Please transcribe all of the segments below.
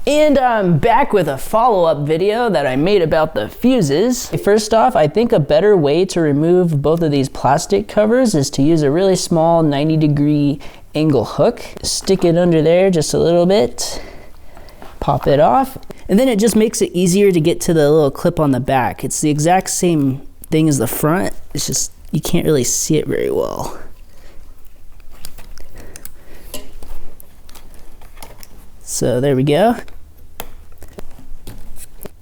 And I'm back with a follow-up video that I made about the fuses. First off, I think a better way to remove both of these plastic covers is to use a really small 90-degree angle hook. Stick it under there just a little bit, pop it off, and then it just makes it easier to get to the little clip on the back. It's the exact same thing as the front, it's just you can't really see it very well. So there we go.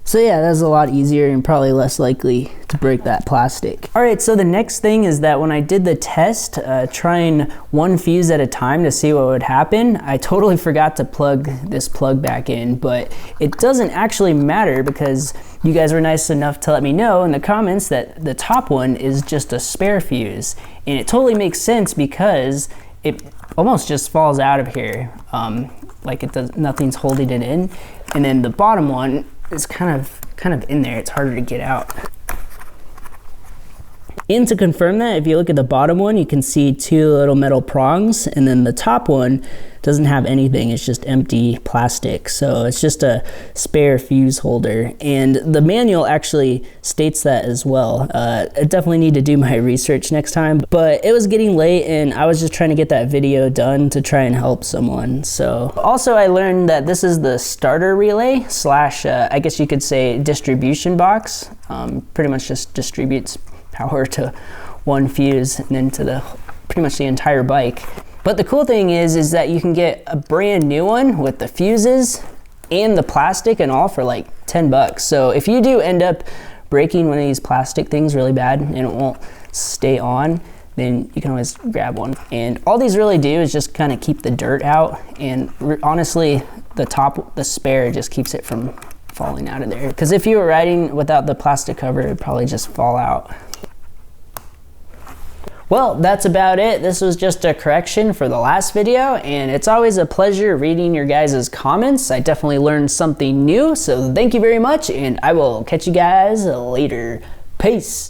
So yeah, that's a lot easier and probably less likely to break that plastic. All right, so the next thing is that when I did the test, trying one fuse at a time to see what would happen, I totally forgot to plug this plug back in, but it doesn't actually matter because you guys were nice enough to let me know in the comments that the top one is just a spare fuse. And it totally makes sense because it almost just falls out of here. Like it does, nothing's holding it in. And then the bottom one is kind of in there. It's harder to get out. And to confirm that, if you look at the bottom one, you can see two little metal prongs, and then the top one doesn't have anything. It's just empty plastic. So it's just a spare fuse holder. And the manual actually states that as well. I definitely need to do my research next time, but it was getting late and I was just trying to get that video done to try and help someone. So also I learned that this is the starter relay slash, I guess you could say distribution box. Pretty much just distributes power to one fuse and then to pretty much the entire bike. But the cool thing is that you can get a brand new one with the fuses and the plastic and all for like 10 bucks. So if you do end up breaking one of these plastic things really bad and it won't stay on, then you can always grab one. And all these really do is just kind of keep the dirt out, and honestly the spare just keeps it from falling out of there. Because if you were riding without the plastic cover, it'd probably just fall out. Well, that's about it. This was just a correction for the last video, and it's always a pleasure reading your guys' comments. I definitely learned something new, so thank you very much, and I will catch you guys later. Peace.